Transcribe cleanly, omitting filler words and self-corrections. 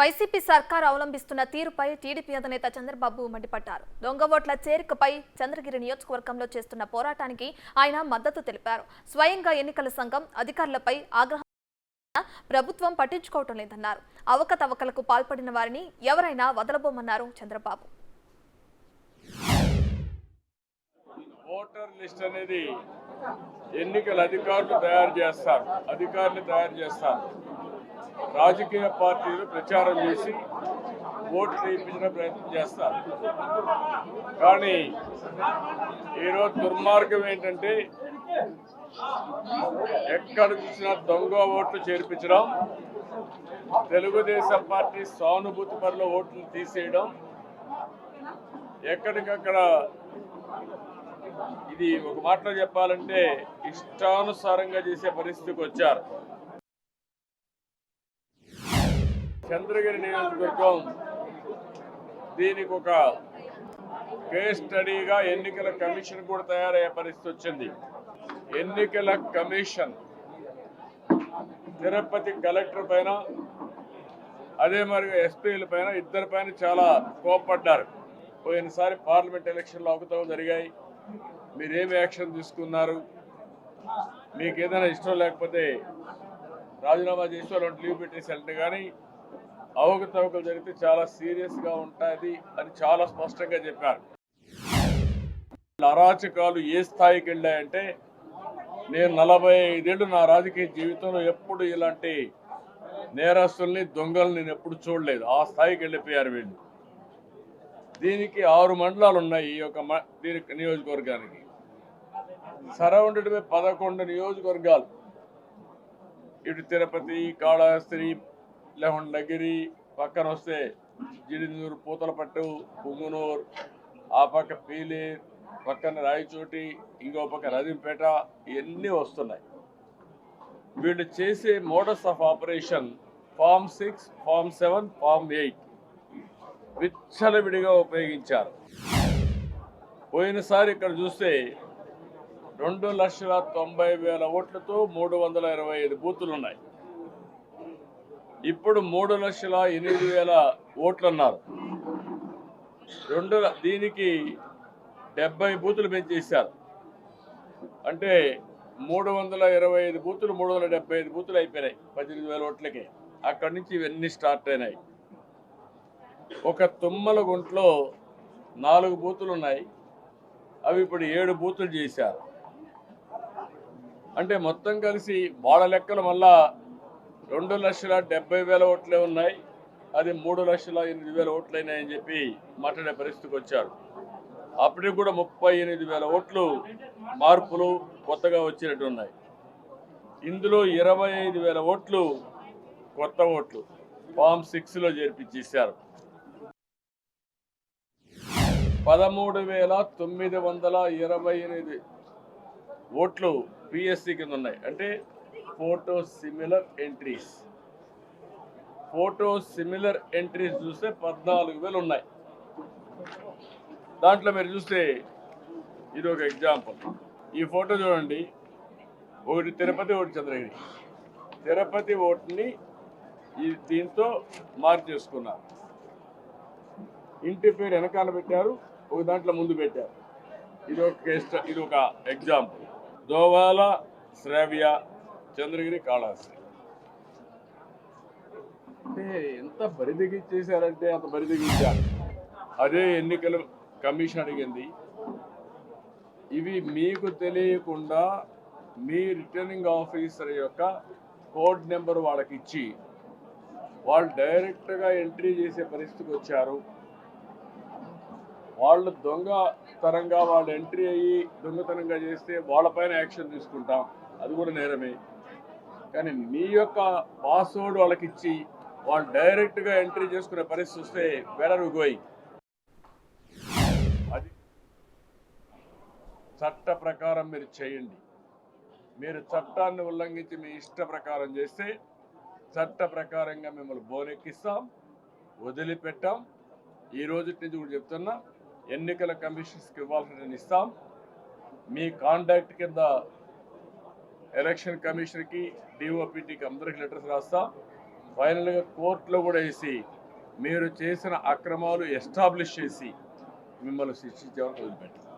YCP సర్కారు అవలంబిస్తున్న తీరుపై TDP అధినేత చంద్రబాబు మండిపడ్డారు. దొంగ ఓట్ల చేరికపై చంద్రగిరి నియోజకవర్గంలో చేస్తున్న పోరాటానికి ఆయన మద్దతు తెలిపారు. స్వయంగా ఎన్నికల సంఘం అధికారులపై ఆగ్రహం ప్రభుత్వం పట్టించుకోవటం లేదన్నారు. అవకతవకలకు పాల్పడిన వారిని ఎవరైనా వదలబోమన్నారు చంద్రబాబు. ఓటర్ లిస్ట్ అనేది ఎన్నికల అధికారులు తయారు చేస్తారు. రాజకీయ పార్టీలు ప్రచారం చేసి ఓట్లు వేయించిన ప్రయత్నం చేస్తారు. కానీ ఈరోజు దుర్మార్గం ఏంటంటే ఎక్కడ చూసినా దొంగ ఓట్లు చేర్పించడం, తెలుగుదేశం పార్టీ సానుభూతి పరుల ఓట్లు తీసేయడం, ఎక్కడికక్కడ ఇది ఒక మాటలో చెప్పాలంటే ఇష్టానుసారంగా చేసే పరిస్థితికి వచ్చారు. చంద్రగిరి నియోజకవర్గం దీనికి ఒక కేస్ స్టడీగా ఎన్నికల కమిషన్ కూడా తయారయ్యే పరిస్థితి వచ్చింది. ఎన్నికల కమిషన్ తిరుపతి కలెక్టర్ పైన, అదే మరి ఎస్పీల పైన, ఇద్దరి పైన చాలా కోపడ్డారు. పోయినసారి పార్లమెంట్ ఎలక్షన్లో అవకతవకలు జరిగాయి, మీరేమి యాక్షన్ తీసుకున్నారు, మీకు ఏదైనా ఇష్టం లేకపోతే రాజీనామా చేసి వాళ్ళని లీవ్ పెట్టేసి వెళ్తే కానీ అవకతవకలు జరిగితే చాలా సీరియస్గా ఉంటుంది అని చాలా స్పష్టంగా చెప్పారు. అరాచకాలు ఏ స్థాయికి వెళ్ళాయంటే, నేను 45 ఏళ్ళు నా రాజకీయ జీవితంలో ఎప్పుడు ఇలాంటి నేరస్తుల్ని, దొంగల్ని నేను ఎప్పుడు చూడలేదు. ఆ స్థాయికి వెళ్ళిపోయారు వీళ్ళు. దీనికి 6 మండలాలు ఉన్నాయి. ఈ యొక్క దీనికి నియోజకవర్గానికి సరౌండెడ్ బై 11 నియోజకవర్గాలు. ఇటు తిరుపతి, కాళహస్తి, లహండగిరి, పక్కన వస్తే జిడినూరు, పూతలపట్టు, పుంగునూరు, ఆ పక్క పీలేరు, పక్కన రాయచోటి, ఇంకో పక్క రజంపేట, ఇవన్నీ వస్తున్నాయి. వీళ్ళు చేసే modus of operation form 6, form 7, form 8 విచ్చలవిడిగా ఉపయోగించారు. పోయినసారి ఇక్కడ చూస్తే 2,90,000 ఓట్లతో 325 బూతులు ఉన్నాయి. ఇప్పుడు 3,08,000 ఓట్లు అన్నారు. దీనికి 70 బూతులు పెంచేశారు. అంటే 325 బూతులు 375 బూతులు అయిపోయినాయి 18,000 ఓట్లకే. అక్కడి నుంచి ఇవన్నీ స్టార్ట్ అయినాయి. ఒక తుమ్మలగుంట్లో 4 బూతులు ఉన్నాయి, అవి ఇప్పుడు 7 బూతులు చేశారు. అంటే మొత్తం కలిసి వాళ్ళ లెక్కలు మళ్ళా 2,70,000 ఓట్లే ఉన్నాయి, అది 3,08,000 ఓట్లయినాయని చెప్పి మాట్లాడే పరిస్థితికి వచ్చారు. అప్పటికి కూడా 38,000 ఓట్లు మార్పులు కొత్తగా వచ్చినట్టు ఉన్నాయి. ఇందులో 25,000 ఓట్లు కొత్త ఓట్లు ఫామ్ 6లో చేర్పించేశారు. 13,928 ఓట్లు పిఎస్సి కింద ఉన్నాయి. అంటే ఫోటో సిమిలర్ ఎంట్రీస్ చూస్తే 14,000 ఉన్నాయి. దాంట్లో మీరు చూస్తే ఇది ఒక ఎగ్జాంపుల్. ఈ ఫోటో చూడండి, ఒకటి తిరుపతి, ఒకటి చంద్రగిరి. తిరుపతి ఓటుని దీంతో మార్చేసుకున్నారు. ఇంటి పేరు వెనకాల పెట్టారు, ఒక దాంట్లో ముందు పెట్టారు. ఇది ఒక ఎగ్జాంపుల్. దోవాల, శ్రావ్య, చంద్రగిరి, కాళహస్తి. అంటే ఎంత బరిదెగించేశారంటే అంత బరిదెగించారు. అదే ఎన్నికల కమిషన్ అడిగింది. ఇవి మీకు తెలియకుండా మీ రిటర్నింగ్ ఆఫీసర్ యొక్క కోడ్ నెంబర్ వాళ్ళకి ఇచ్చి వాళ్ళు డైరెక్ట్గా ఎంట్రీ చేసే పరిస్థితికి వచ్చారు. వాళ్ళు దొంగతనంగా వాళ్ళు ఎంట్రీ అయ్యి దొంగతనంగా చేస్తే వాళ్ళపైన యాక్షన్ తీసుకుంటాం, అది కూడా నేరమే. కానీ మీ యొక్క పాస్వర్డ్ వాళ్ళకి ఇచ్చి వాళ్ళు డైరెక్ట్గా ఎంట్రీ చేసుకునే పరిస్థితి వస్తే వేర్ ఆర్ వి గోయింగ్? అది చట్ట ప్రకారం మీరు చేయండి. మీరు చట్టాన్ని ఉల్లంఘించి మీ ఇష్ట ప్రకారం చేస్తే చట్ట ప్రకారంగా మిమ్మల్ని బోనెక్కిస్తాం, వదిలిపెట్టాం. ఈ రోజు నుంచి కూడా చెప్తున్నా, ఎన్నికల కమిషన్స్కి ఇవ్వాల్సిన ఇస్తాం. మీ కాంటాక్ట్ కింద ఎలక్షన్ కమిషన్కి, డిఓపిటీకి అందరికి లెటర్స్ రాస్తాం. ఫైనల్గా కోర్టులో కూడా వేసి మీరు చేసిన అక్రమాలు ఎస్టాబ్లిష్ చేసి మిమ్మల్ని శిక్షించే వరకు వదిలిపెట్టారు.